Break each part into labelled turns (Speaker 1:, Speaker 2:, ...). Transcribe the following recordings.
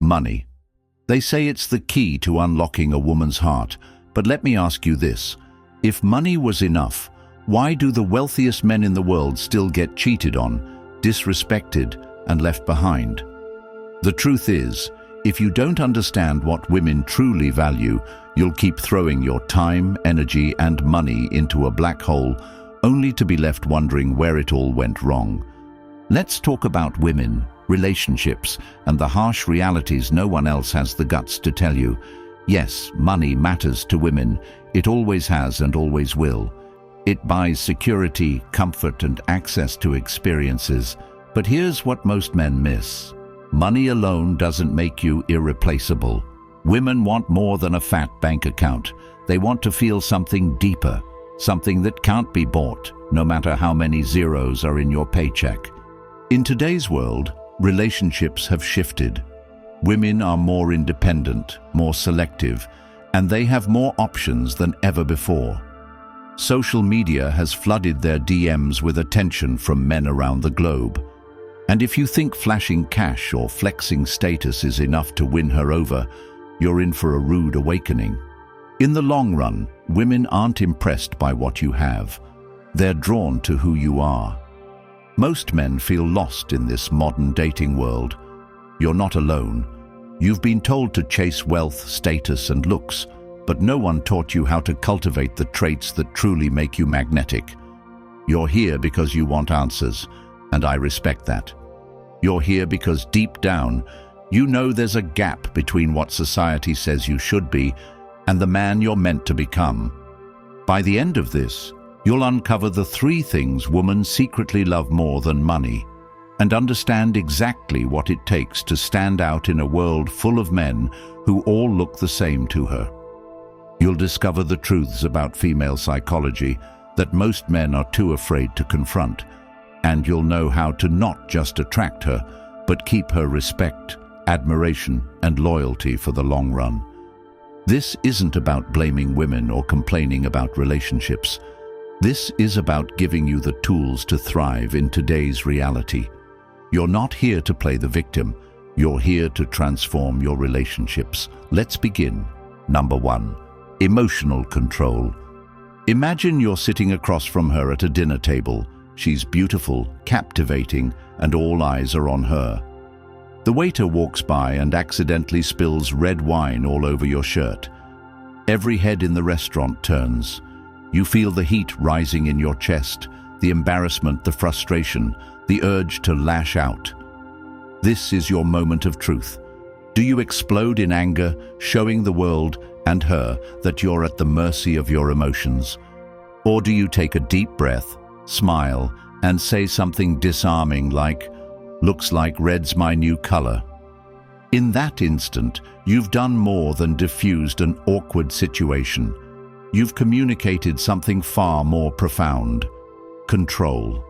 Speaker 1: Money. They say it's the key to unlocking a woman's heart, but let me ask you this. If money was enough, why do the wealthiest men in the world still get cheated on, disrespected, and left behind? The truth is, if you don't understand what women truly value, you'll keep throwing your time, energy, and money into a black hole, only to be left wondering where it all went wrong. Let's talk about women, relationships, and the harsh realities no one else has the guts to tell you. Yes, money matters to women. It always has and always will. It buys security, comfort, and access to experiences. But here's what most men miss. Money alone doesn't make you irreplaceable. Women want more than a fat bank account. They want to feel something deeper, something that can't be bought, no matter how many zeros are in your paycheck. In today's world, relationships have shifted. Women are more independent, more selective, and they have more options than ever before. Social media has flooded their DMs with attention from men around the globe. And if you think flashing cash or flexing status is enough to win her over, you're in for a rude awakening. In the long run, women aren't impressed by what you have. They're drawn to who you are. Most men feel lost in this modern dating world. You're not alone. You've been told to chase wealth, status, and looks, but no one taught you how to cultivate the traits that truly make you magnetic. You're here because you want answers, and I respect that. You're here because deep down, you know there's a gap between what society says you should be and the man you're meant to become. By the end of this, you'll uncover the 3 things women secretly love more than money, and understand exactly what it takes to stand out in a world full of men who all look the same to her. You'll discover the truths about female psychology that most men are too afraid to confront, and you'll know how to not just attract her, but keep her respect, admiration, and loyalty for the long run. This isn't about blaming women or complaining about relationships. This is about giving you the tools to thrive in today's reality. You're not here to play the victim. You're here to transform your relationships. Let's begin. Number 1. Emotional control. Imagine you're sitting across from her at a dinner table. She's beautiful, captivating, and all eyes are on her. The waiter walks by and accidentally spills red wine all over your shirt. Every head in the restaurant turns. You feel the heat rising in your chest, the embarrassment, the frustration, the urge to lash out. This is your moment of truth. Do you explode in anger, showing the world and her that you're at the mercy of your emotions? Or do you take a deep breath, smile, and say something disarming like, "Looks like red's my new color"? In that instant, you've done more than diffused an awkward situation. You've communicated something far more profound: control.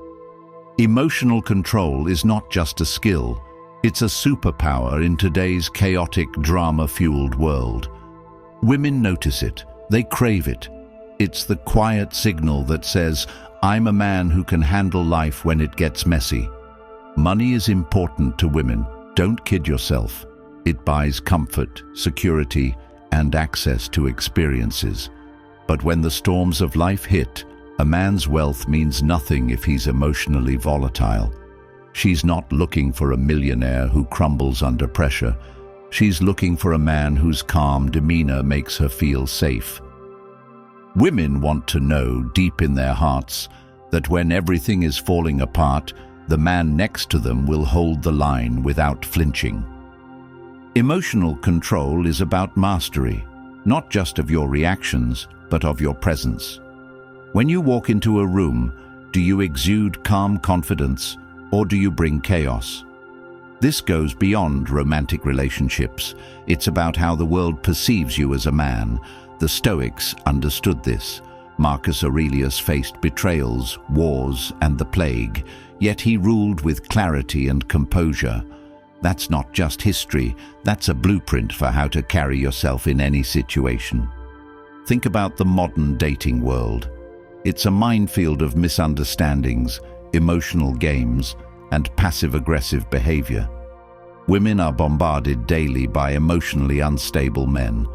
Speaker 1: Emotional control is not just a skill, it's a superpower in today's chaotic, drama-fueled world. Women notice it, they crave it. It's the quiet signal that says, "I'm a man who can handle life when it gets messy." Money is important to women, don't kid yourself. It buys comfort, security, and access to experiences. But when the storms of life hit, a man's wealth means nothing if he's emotionally volatile. She's not looking for a millionaire who crumbles under pressure. She's looking for a man whose calm demeanor makes her feel safe. Women want to know deep in their hearts that when everything is falling apart, the man next to them will hold the line without flinching. Emotional control is about mastery, not just of your reactions, but of your presence. When you walk into a room, do you exude calm confidence, or do you bring chaos? This goes beyond romantic relationships. It's about how the world perceives you as a man. The Stoics understood this. Marcus Aurelius faced betrayals, wars, and the plague, yet he ruled with clarity and composure. That's not just history, that's a blueprint for how to carry yourself in any situation. Think about the modern dating world. It's a minefield of misunderstandings, emotional games, and passive-aggressive behavior. Women are bombarded daily by emotionally unstable men.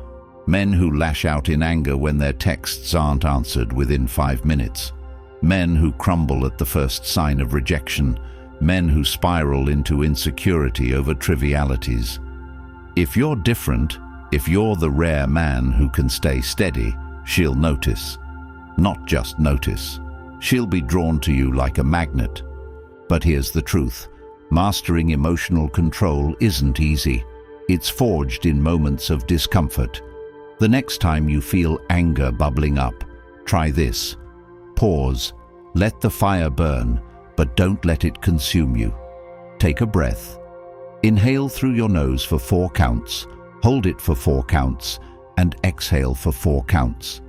Speaker 1: Men who lash out in anger when their texts aren't answered within 5 minutes. Men who crumble at the first sign of rejection. Men who spiral into insecurity over trivialities. If you're different, if you're the rare man who can stay steady, she'll notice. Not just notice. She'll be drawn to you like a magnet. But here's the truth. Mastering emotional control isn't easy. It's forged in moments of discomfort. The next time you feel anger bubbling up, try this. Pause. Let the fire burn, but don't let it consume you. Take a breath. Inhale through your nose for 4 counts, hold it for 4 counts, and exhale for 4 counts.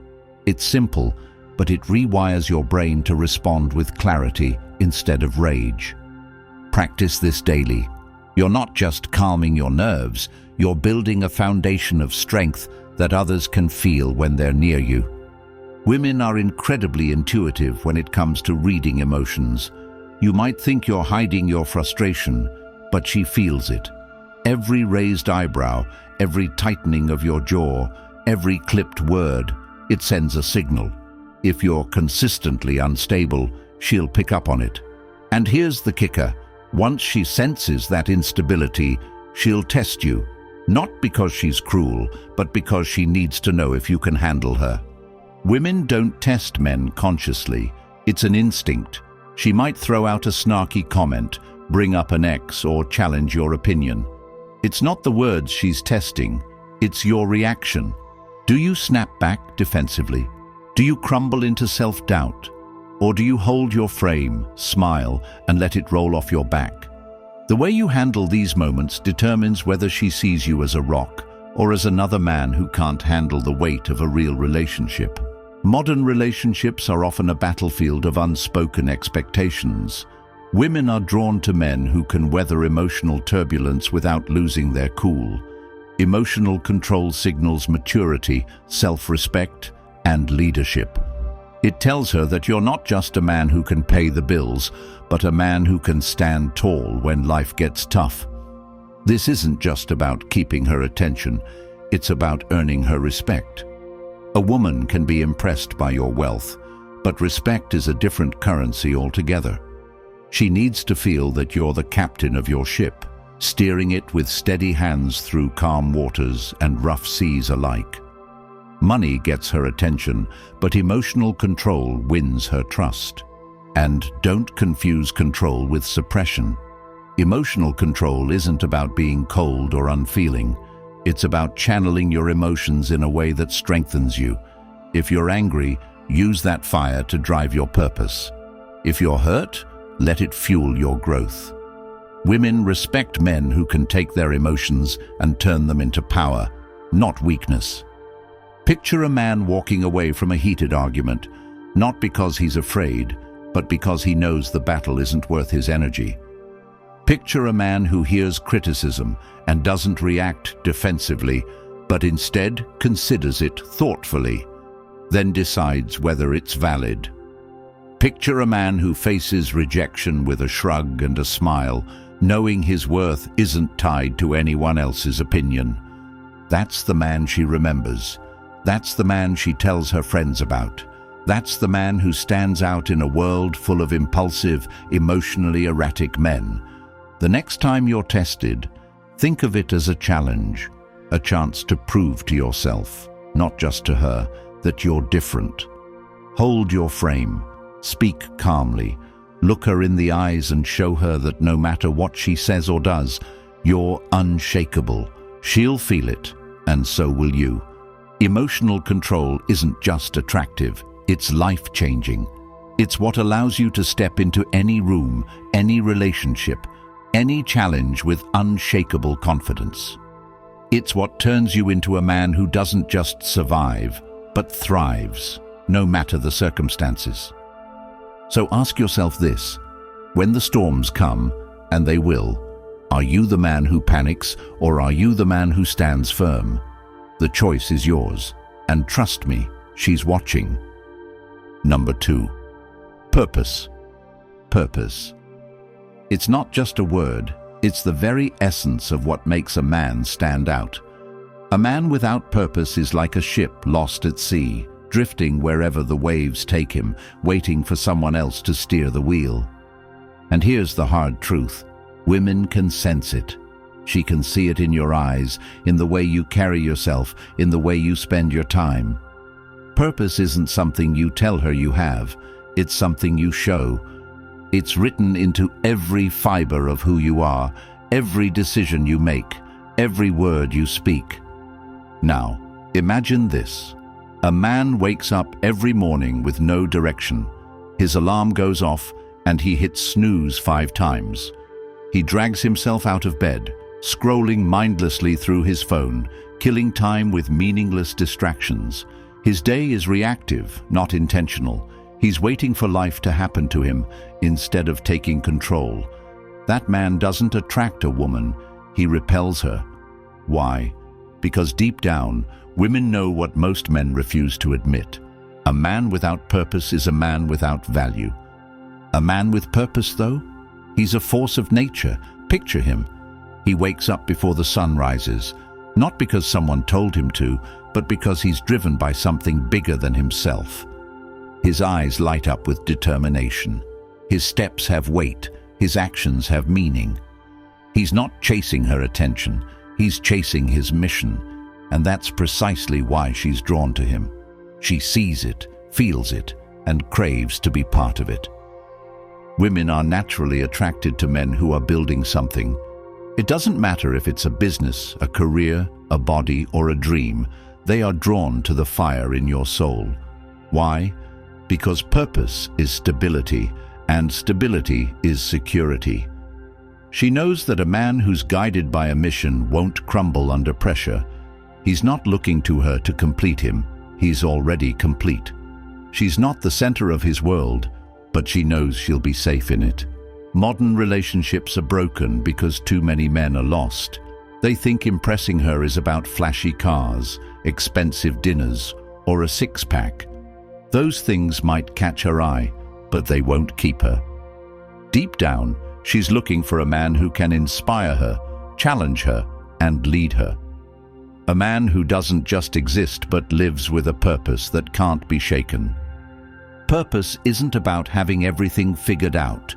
Speaker 1: It's simple, but it rewires your brain to respond with clarity instead of rage. Practice this daily. You're not just calming your nerves, you're building a foundation of strength that others can feel when they're near you. Women are incredibly intuitive when it comes to reading emotions. You might think you're hiding your frustration, but she feels it. Every raised eyebrow, every tightening of your jaw, every clipped word, it sends a signal. If you're consistently unstable, she'll pick up on it. And here's the kicker. Once she senses that instability, she'll test you. Not because she's cruel, but because she needs to know if you can handle her. Women don't test men consciously. It's an instinct. She might throw out a snarky comment, bring up an ex, or challenge your opinion. It's not the words she's testing, it's your reaction. Do you snap back defensively? Do you crumble into self-doubt? Or do you hold your frame, smile, and let it roll off your back? The way you handle these moments determines whether she sees you as a rock or as another man who can't handle the weight of a real relationship. Modern relationships are often a battlefield of unspoken expectations. Women are drawn to men who can weather emotional turbulence without losing their cool. Emotional control signals maturity, self-respect, and leadership. It tells her that you're not just a man who can pay the bills, but a man who can stand tall when life gets tough. This isn't just about keeping her attention, it's about earning her respect. A woman can be impressed by your wealth, but respect is a different currency altogether. She needs to feel that you're the captain of your ship, steering it with steady hands through calm waters and rough seas alike. Money gets her attention, but emotional control wins her trust. And don't confuse control with suppression. Emotional control isn't about being cold or unfeeling. It's about channeling your emotions in a way that strengthens you. If you're angry, use that fire to drive your purpose. If you're hurt, let it fuel your growth. Women respect men who can take their emotions and turn them into power, not weakness. Picture a man walking away from a heated argument, not because he's afraid, but because he knows the battle isn't worth his energy. Picture a man who hears criticism and doesn't react defensively, but instead considers it thoughtfully, then decides whether it's valid. Picture a man who faces rejection with a shrug and a smile, knowing his worth isn't tied to anyone else's opinion. That's the man she remembers. That's the man she tells her friends about. That's the man who stands out in a world full of impulsive, emotionally erratic men. The next time you're tested, think of it as a challenge, a chance to prove to yourself, not just to her, that you're different. Hold your frame, speak calmly, look her in the eyes and show her that no matter what she says or does, you're unshakable. She'll feel it, and so will you. Emotional control isn't just attractive, it's life-changing. It's what allows you to step into any room, any relationship, any challenge with unshakable confidence. It's what turns you into a man who doesn't just survive, but thrives, no matter the circumstances. So ask yourself this: when the storms come, and they will, are you the man who panics, or are you the man who stands firm? The choice is yours, and trust me, she's watching. Number 2. Purpose. Purpose. It's not just a word, It's the very essence of what makes a man stand out. A man without purpose is like a ship lost at sea, drifting wherever the waves take him, waiting for someone else to steer the wheel. And here's the hard truth. Women can sense it. She can see it in your eyes, in the way you carry yourself, in the way you spend your time. Purpose isn't something you tell her you have. It's something you show. It's written into every fiber of who you are, every decision you make, every word you speak. Now, imagine this. A man wakes up every morning with no direction. His alarm goes off and he hits snooze 5 times. He drags himself out of bed, scrolling mindlessly through his phone, killing time with meaningless distractions. His day is reactive, not intentional. He's waiting for life to happen to him instead of taking control. That man doesn't attract a woman, he repels her. Why? Because deep down, women know what most men refuse to admit. A man without purpose is a man without value. A man with purpose, though? He's a force of nature. Picture him. He wakes up before the sun rises, not because someone told him to, but because he's driven by something bigger than himself. His eyes light up with determination. His steps have weight. His actions have meaning. He's not chasing her attention. He's chasing his mission. And that's precisely why she's drawn to him. She sees it, feels it, and craves to be part of it. Women are naturally attracted to men who are building something. It doesn't matter if it's a business, a career, a body, or a dream. They are drawn to the fire in your soul. Why? Because purpose is stability, and stability is security. She knows that a man who's guided by a mission won't crumble under pressure. He's not looking to her to complete him. He's already complete. She's not the center of his world, but she knows she'll be safe in it. Modern relationships are broken because too many men are lost. They think impressing her is about flashy cars, expensive dinners, or a six-pack. Those things might catch her eye, but they won't keep her. Deep down, she's looking for a man who can inspire her, challenge her, and lead her. A man who doesn't just exist but lives with a purpose that can't be shaken. Purpose isn't about having everything figured out.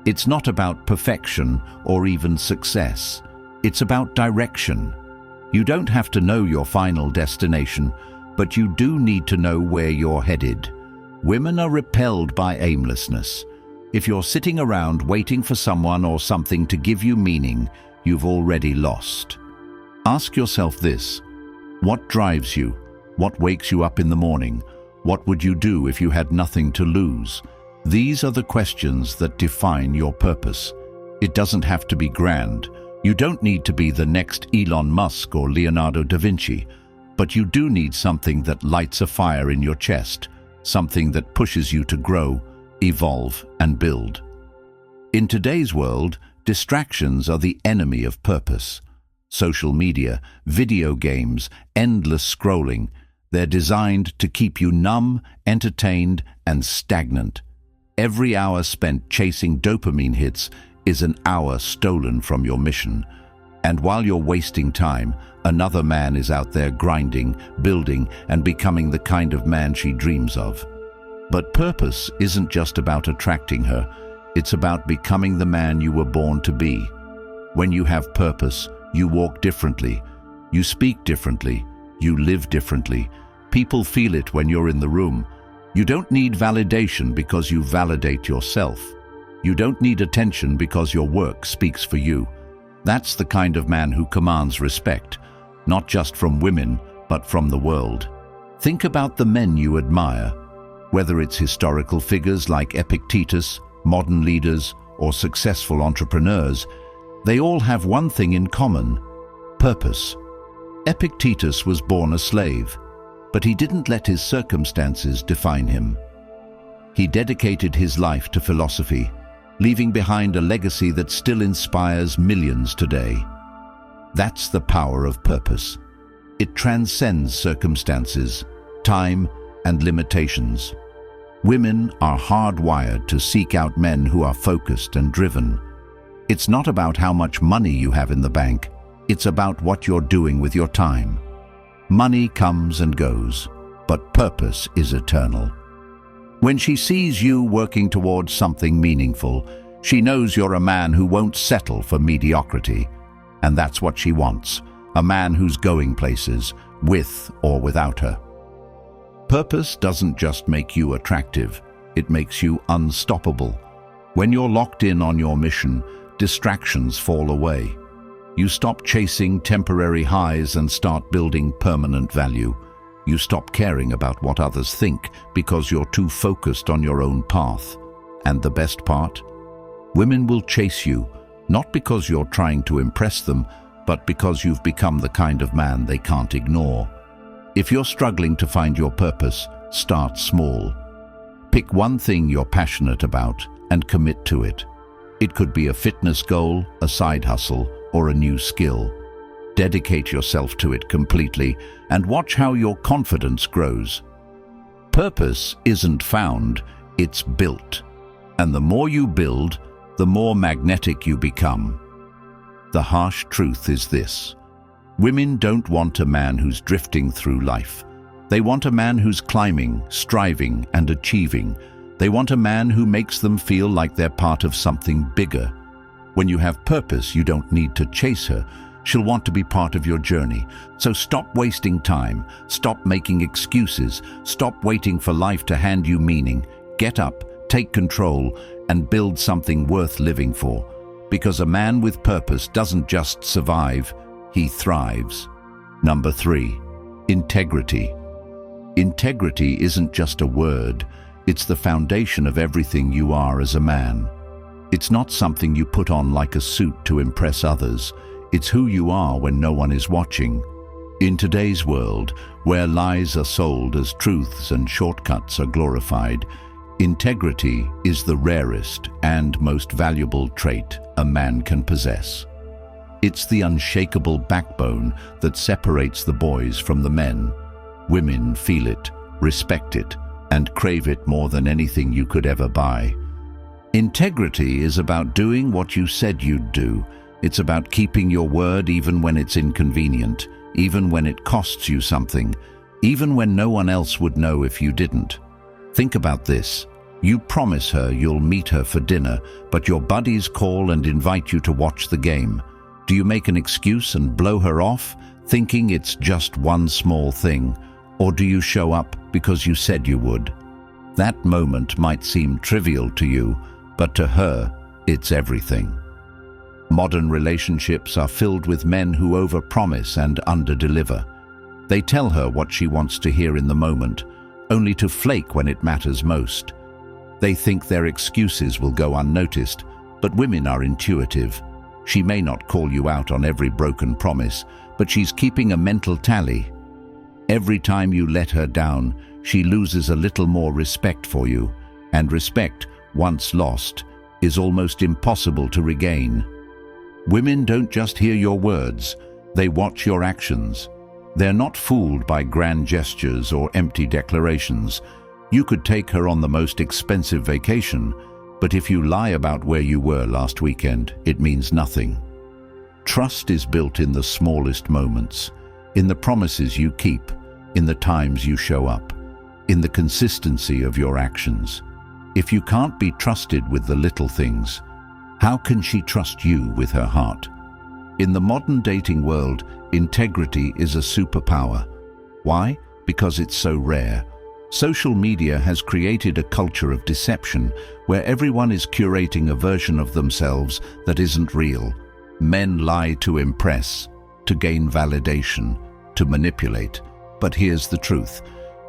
Speaker 1: It's not about perfection or even success. It's about direction. You don't have to know your final destination, but you do need to know where you're headed. Women are repelled by aimlessness. If you're sitting around waiting for someone or something to give you meaning, you've already lost. Ask yourself this: what drives you? What wakes you up in the morning? What would you do if you had nothing to lose? These are the questions that define your purpose. It doesn't have to be grand. You don't need to be the next Elon Musk or Leonardo da Vinci, but you do need something that lights a fire in your chest, something that pushes you to grow, evolve, and build. In today's world, distractions are the enemy of purpose. Social media, video games, endless scrolling. They're designed to keep you numb, entertained, and stagnant. Every hour spent chasing dopamine hits is an hour stolen from your mission. And while you're wasting time, another man is out there grinding, building, and becoming the kind of man she dreams of. But purpose isn't just about attracting her. It's about becoming the man you were born to be. When you have purpose, you walk differently, you speak differently, you live differently. People feel it when you're in the room. You don't need validation because you validate yourself. You don't need attention because your work speaks for you. That's the kind of man who commands respect, not just from women, but from the world. Think about the men you admire. Whether it's historical figures like Epictetus, modern leaders, or successful entrepreneurs, they all have one thing in common: purpose. Epictetus was born a slave, but he didn't let his circumstances define him. He dedicated his life to philosophy, leaving behind a legacy that still inspires millions today. That's the power of purpose. It transcends circumstances, time, and limitations. Women are hardwired to seek out men who are focused and driven. It's not about how much money you have in the bank. It's about what you're doing with your time. Money comes and goes, but purpose is eternal. When she sees you working towards something meaningful, she knows you're a man who won't settle for mediocrity. And that's what she wants, a man who's going places, with or without her. Purpose doesn't just make you attractive, it makes you unstoppable. When you're locked in on your mission, distractions fall away. You stop chasing temporary highs and start building permanent value. You stop caring about what others think because you're too focused on your own path. And the best part? Women will chase you, not because you're trying to impress them, but because you've become the kind of man they can't ignore. If you're struggling to find your purpose, start small. Pick one thing you're passionate about and commit to it. It could be a fitness goal, a side hustle, or a new skill. Dedicate yourself to it completely and watch how your confidence grows. Purpose isn't found, it's built. And the more you build, the more magnetic you become. The harsh truth is this: women don't want a man who's drifting through life. They want a man who's climbing, striving, and achieving. They want a man who makes them feel like they're part of something bigger. When you have purpose, you don't need to chase her. She'll want to be part of your journey. So stop wasting time. Stop making excuses. Stop waiting for life to hand you meaning. Get up, take control, and build something worth living for. Because a man with purpose doesn't just survive, he thrives. Number 3, integrity. Integrity isn't just a word. It's the foundation of everything you are as a man. It's not something you put on like a suit to impress others. It's who you are when no one is watching. In today's world, where lies are sold as truths and shortcuts are glorified, integrity is the rarest and most valuable trait a man can possess. It's the unshakable backbone that separates the boys from the men. Women feel it, respect it, and crave it more than anything you could ever buy. Integrity is about doing what you said you'd do. It's about keeping your word even when it's inconvenient, even when it costs you something, even when no one else would know if you didn't. Think about this. You promise her you'll meet her for dinner, but your buddies call and invite you to watch the game. Do you make an excuse and blow her off, thinking it's just one small thing? Or do you show up because you said you would? That moment might seem trivial to you, but to her, it's everything. Modern relationships are filled with men who overpromise and underdeliver. They tell her what she wants to hear in the moment, only to flake when it matters most. They think their excuses will go unnoticed, but women are intuitive. She may not call you out on every broken promise, but she's keeping a mental tally. Every time you let her down, she loses a little more respect for you, and respect, once lost, is almost impossible to regain. Women don't just hear your words, they watch your actions. They're not fooled by grand gestures or empty declarations. You could take her on the most expensive vacation, but if you lie about where you were last weekend, it means nothing. Trust is built in the smallest moments, in the promises you keep, in the times you show up, in the consistency of your actions. If you can't be trusted with the little things, how can she trust you with her heart? In the modern dating world, integrity is a superpower. Why? Because it's so rare. Social media has created a culture of deception where everyone is curating a version of themselves that isn't real. Men lie to impress, to gain validation, to manipulate. But here's the truth.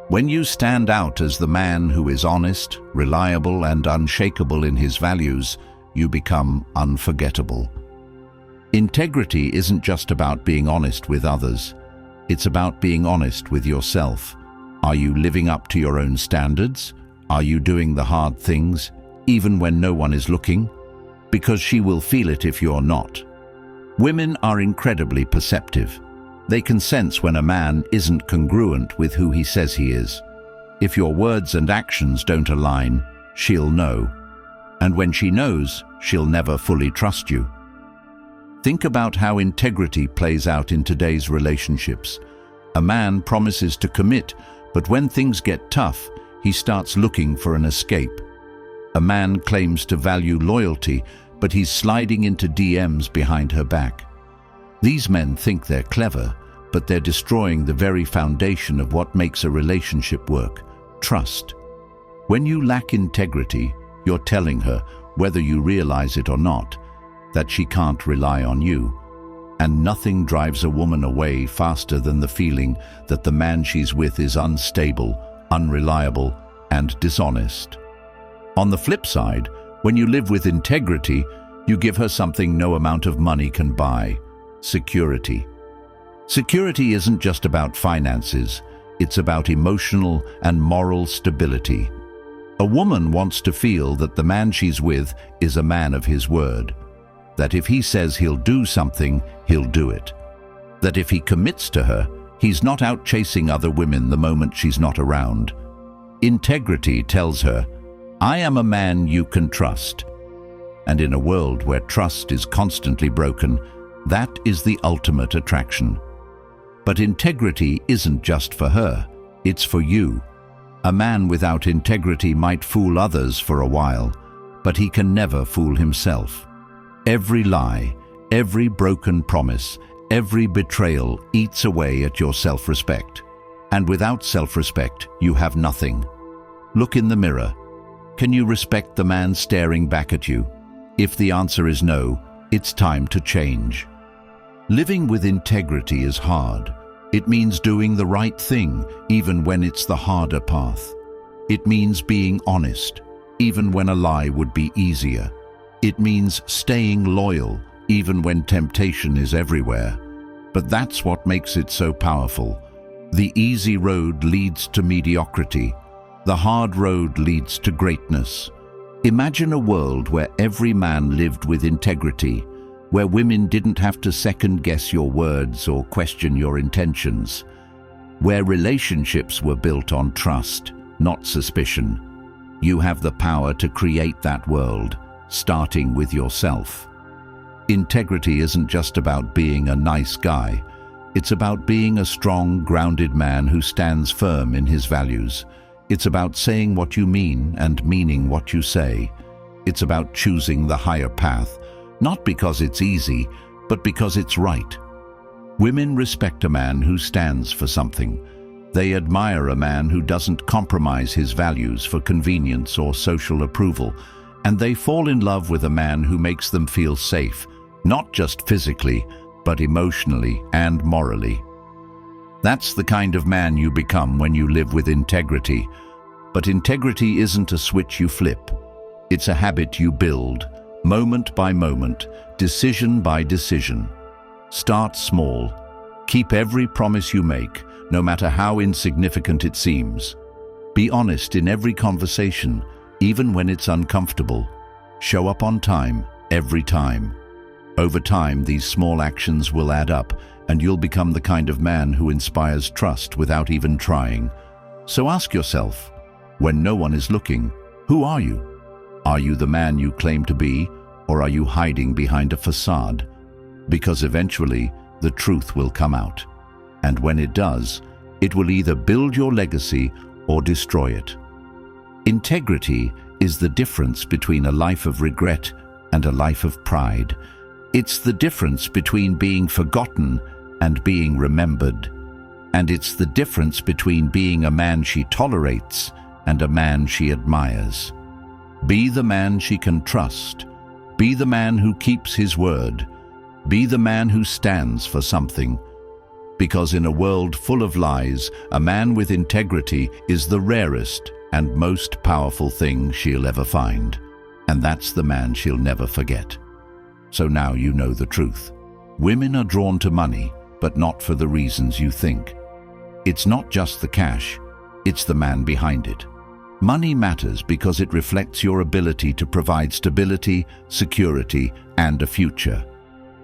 Speaker 1: When you stand out as the man who is honest, reliable, and unshakable in his values, you become unforgettable. Integrity isn't just about being honest with others. It's about being honest with yourself. Are you living up to your own standards? Are you doing the hard things, even when no one is looking? Because she will feel it if you're not. Women are incredibly perceptive. They can sense when a man isn't congruent with who he says he is. If your words and actions don't align, she'll know. And when she knows, she'll never fully trust you. Think about how integrity plays out in today's relationships. A man promises to commit, but when things get tough, he starts looking for an escape. A man claims to value loyalty, but he's sliding into DMs behind her back. These men think they're clever, but they're destroying the very foundation of what makes a relationship work: trust. When you lack integrity, you're telling her, whether you realize it or not, that she can't rely on you. And nothing drives a woman away faster than the feeling that the man she's with is unstable, unreliable, and dishonest. On the flip side, when you live with integrity, you give her something no amount of money can buy: security. Security isn't just about finances, it's about emotional and moral stability. A woman wants to feel that the man she's with is a man of his word. That if he says he'll do something, he'll do it. That if he commits to her, he's not out chasing other women the moment she's not around. Integrity tells her, I am a man you can trust. And in a world where trust is constantly broken, that is the ultimate attraction. But integrity isn't just for her, it's for you. A man without integrity might fool others for a while, but he can never fool himself. Every lie, every broken promise, every betrayal eats away at your self-respect. And without self-respect, you have nothing. Look in the mirror. Can you respect the man staring back at you? If the answer is no, it's time to change. Living with integrity is hard. It means doing the right thing, even when it's the harder path. It means being honest, even when a lie would be easier. It means staying loyal, even when temptation is everywhere. But that's what makes it so powerful. The easy road leads to mediocrity. The hard road leads to greatness. Imagine a world where every man lived with integrity, where women didn't have to second-guess your words or question your intentions, where relationships were built on trust, not suspicion. You have the power to create that world, starting with yourself. Integrity isn't just about being a nice guy. It's about being a strong, grounded man who stands firm in his values. It's about saying what you mean and meaning what you say. It's about choosing the higher path, not because it's easy, but because it's right. Women respect a man who stands for something. They admire a man who doesn't compromise his values for convenience or social approval, and they fall in love with a man who makes them feel safe, not just physically, but emotionally and morally. That's the kind of man you become when you live with integrity. But integrity isn't a switch you flip. It's a habit you build, moment by moment, decision by decision. Start small. Keep every promise you make, no matter how insignificant it seems. Be honest in every conversation, even when it's uncomfortable. Show up on time, every time. Over time, these small actions will add up, and you'll become the kind of man who inspires trust without even trying. So ask yourself, when no one is looking, who are you? Are you the man you claim to be, or are you hiding behind a facade? Because eventually, the truth will come out. And when it does, it will either build your legacy or destroy it. Integrity is the difference between a life of regret and a life of pride. It's the difference between being forgotten and being remembered. And it's the difference between being a man she tolerates and a man she admires. Be the man she can trust. Be the man who keeps his word. Be the man who stands for something. Because in a world full of lies, a man with integrity is the rarest and most powerful thing she'll ever find. And that's the man she'll never forget. So now you know the truth. Women are drawn to money, but not for the reasons you think. It's not just the cash, it's the man behind it. Money matters because it reflects your ability to provide stability, security, and a future.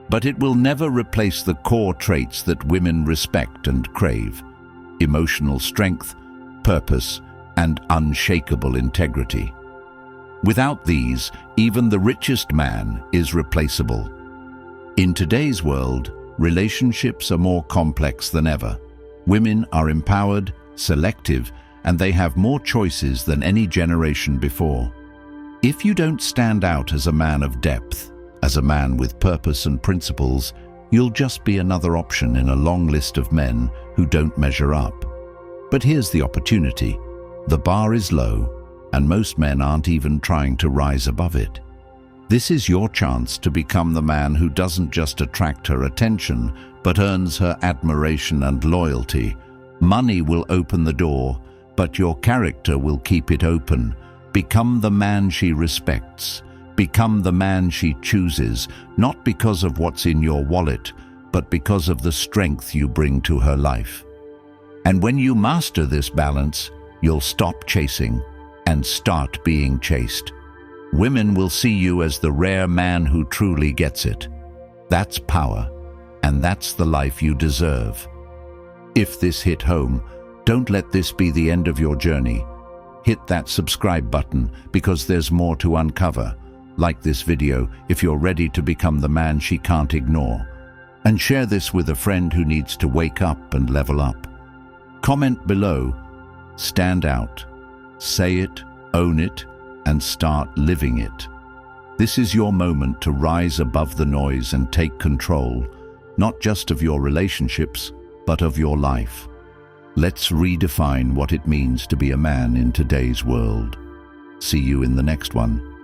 Speaker 1: But it will never replace the core traits that women respect and crave: emotional strength, purpose, and unshakable integrity. Without these, even the richest man is replaceable. In today's world, relationships are more complex than ever. Women are empowered, selective, and they have more choices than any generation before. If you don't stand out as a man of depth, as a man with purpose and principles, you'll just be another option in a long list of men who don't measure up. But here's the opportunity. The bar is low, and most men aren't even trying to rise above it. This is your chance to become the man who doesn't just attract her attention, but earns her admiration and loyalty. Money will open the door, but your character will keep it open. Become the man she respects. Become the man she chooses, not because of what's in your wallet, but because of the strength you bring to her life. And when you master this balance, you'll stop chasing and start being chased. Women will see you as the rare man who truly gets it. That's power, and that's the life you deserve. If this hit home, don't let this be the end of your journey. Hit that subscribe button because there's more to uncover. Like this video if you're ready to become the man she can't ignore. And share this with a friend who needs to wake up and level up. Comment below. Stand out. Say it, own it, and start living it. This is your moment to rise above the noise and take control, not just of your relationships, but of your life. Let's redefine what it means to be a man in today's world. See you in the next one.